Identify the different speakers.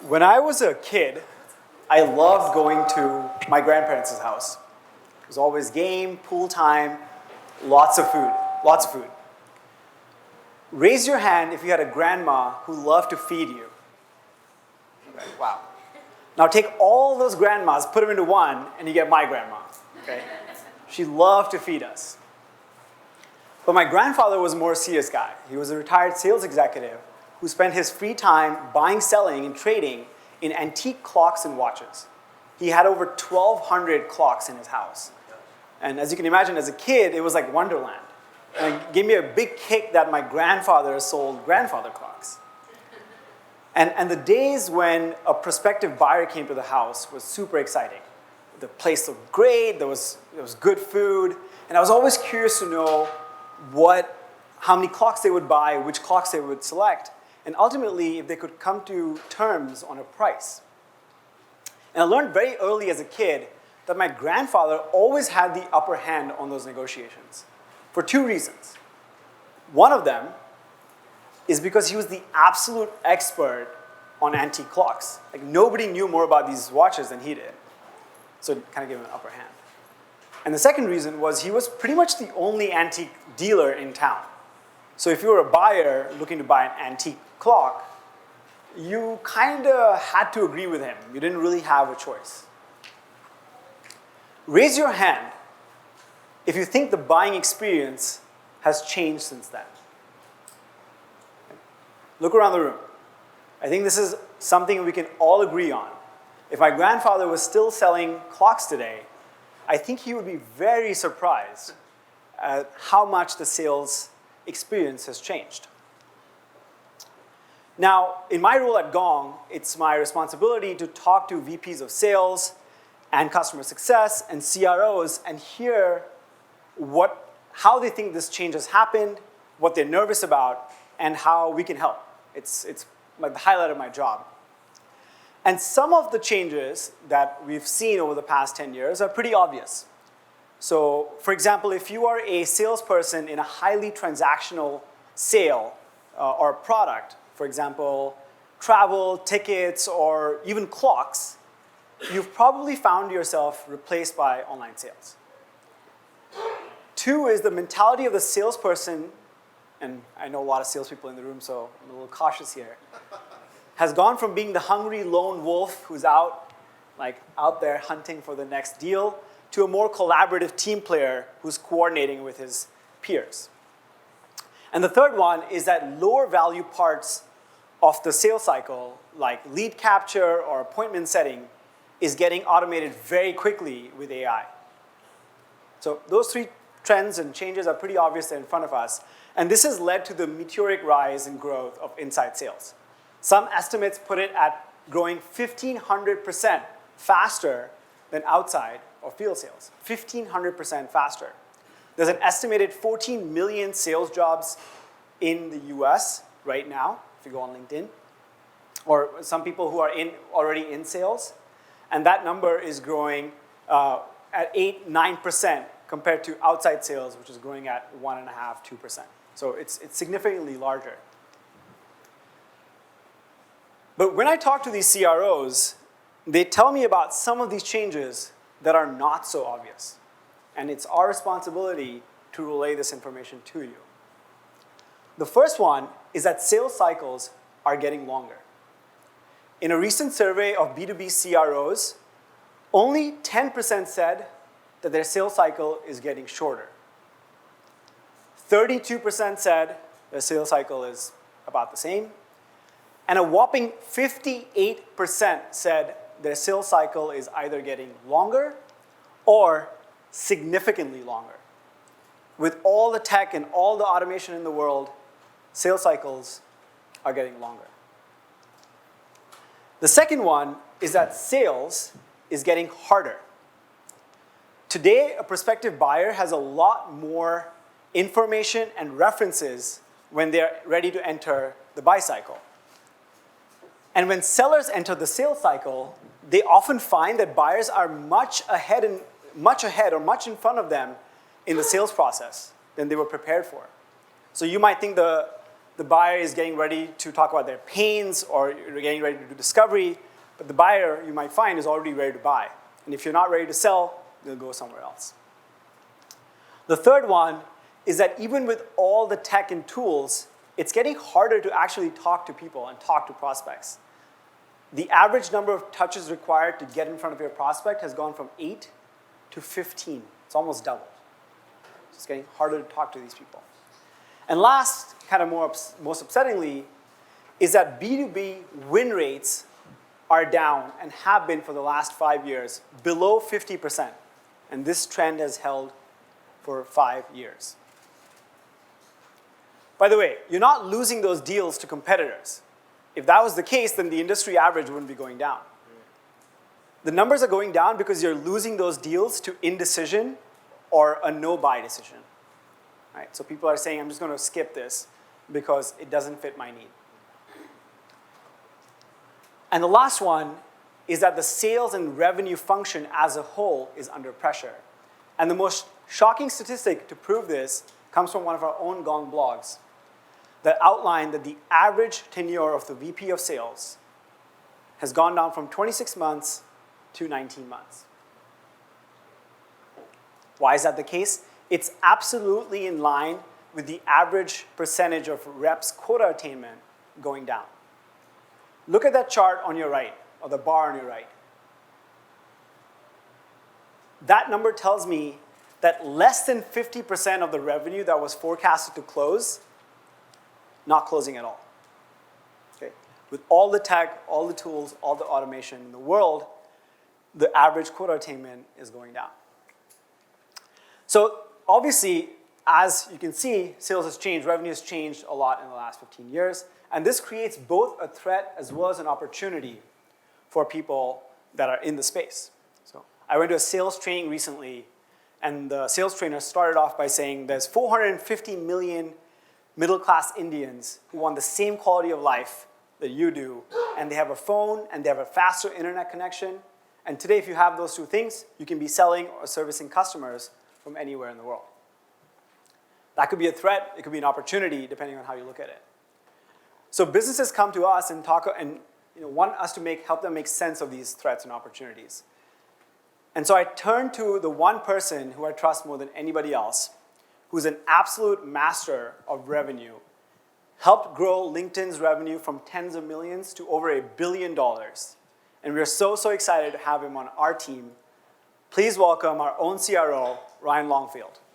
Speaker 1: When I was a kid, I loved going to my grandparents' house. It was always game, pool time, lots of food, lots of food. Raise your hand if you had a grandma who loved to feed you. Okay, wow. Now take all those grandmas, put them into one, and you get my grandma. Okay? She loved to feed us. But my grandfather was a more serious guy. He was a retired sales executive who spent his free time buying, selling, and trading in antique clocks and watches. He had over 1,200 clocks in his house. And as you can imagine, as a kid, it was like Wonderland. And it gave me a big kick that my grandfather sold grandfather clocks. And the days when a prospective buyer came to the house was super exciting. The place looked great, there was good food, and I was always curious to know how many clocks they would buy, which clocks they would select, and ultimately if they could come to terms on a price. And I learned very early as a kid that my grandfather always had the upper hand on those negotiations for two reasons. One of them is because he was the absolute expert on antique clocks. Like nobody knew more about these watches than he did. So it kind of gave him an upper hand. And the second reason was he was pretty much the only antique dealer in town. So if you were a buyer looking to buy an antique clock, you kind of had to agree with him. You didn't really have a choice. Raise your hand if you think the buying experience has changed since then. Look around the room. I think this is something we can all agree on. If my grandfather was still selling clocks today, I think he would be very surprised at how much the sales experience has changed. Now, in my role at Gong, it's my responsibility to talk to VPs of sales and customer success and CROs and hear how they think this change has happened, what they're nervous about, and how we can help. It's like the highlight of my job. And some of the changes that we've seen over the past 10 years are pretty obvious. So, for example, if you are a salesperson in a highly transactional sale or product, for example, travel, tickets, or even clocks, you've probably found yourself replaced by online sales. Two is the mentality of the salesperson, and I know a lot of salespeople in the room, so I'm a little cautious here, has gone from being the hungry lone wolf who's out there hunting for the next deal to a more collaborative team player who's coordinating with his peers. And the third one is that lower value parts of the sales cycle, like lead capture or appointment setting, is getting automated very quickly with AI. So those three trends and changes are pretty obvious. They're in front of us. And this has led to the meteoric rise in growth of inside sales. Some estimates put it at growing 1,500% faster than outside or field sales. 1,500% faster. There's an estimated 14 million sales jobs in the US right now, if you go on LinkedIn, or some people who are already in sales. And that number is growing at 8-9% compared to outside sales, which is growing at 1.5-2%. So it's significantly larger. But when I talk to these CROs, they tell me about some of these changes that are not so obvious. And it's our responsibility to relay this information to you. The first one is that sales cycles are getting longer. In a recent survey of B2B CROs, only 10% said that their sales cycle is getting shorter. 32% said their sales cycle is about the same. And a whopping 58% said their sales cycle is either getting longer or significantly longer. With all the tech and all the automation in the world, sales cycles are getting longer. The second one is that sales is getting harder. Today, a prospective buyer has a lot more information and references when they're ready to enter the buy cycle. And when sellers enter the sales cycle, they often find that buyers are much ahead or much in front of them in the sales process than they were prepared for. So you might think the the buyer is getting ready to talk about their pains or you're getting ready to do discovery, but the buyer, you might find, is already ready to buy. And if you're not ready to sell, they'll go somewhere else. The third one is that even with all the tech and tools, it's getting harder to actually talk to people and talk to prospects. The average number of touches required to get in front of your prospect has gone from 8 to 15. It's almost doubled. It's getting harder to talk to these people. And last, kind of most upsettingly, is that B2B win rates are down and have been for the last 5 years, below 50%. And this trend has held for 5 years. By the way, you're not losing those deals to competitors. If that was the case, then the industry average wouldn't be going down. The numbers are going down because you're losing those deals to indecision or a no-buy decision. Right? So people are saying, I'm just going to skip this because it doesn't fit my need. And the last one is that the sales and revenue function as a whole is under pressure. And the most shocking statistic to prove this comes from one of our own Gong blogs that outlined that the average tenure of the VP of sales has gone down from 26 months to 19 months. Why is that the case? It's absolutely in line with the average percentage of reps' quota attainment going down. Look at that chart on your right, or the bar on your right. That number tells me that less than 50% of the revenue that was forecasted to close, not closing at all. Okay? With all the tech, all the tools, all the automation in the world, the average quota attainment is going down. So obviously, as you can see, sales has changed, revenue has changed a lot in the last 15 years. And this creates both a threat as well as an opportunity for people that are in the space. So I went to a sales training recently, and the sales trainer started off by saying there's 450 million middle-class Indians who want the same quality of life that you do, and they have a phone, and they have a faster internet connection. And today, if you have those two things, you can be selling or servicing customers from anywhere in the world. That could be a threat. It could be an opportunity, depending on how you look at it. So businesses come to us and want us to help them make sense of these threats and opportunities. And so I turn to the one person who I trust more than anybody else, who's an absolute master of revenue, helped grow LinkedIn's revenue from tens of millions to over $1 billion. And we're so excited to have him on our team. Please welcome our own CRO, Ryan Longfield.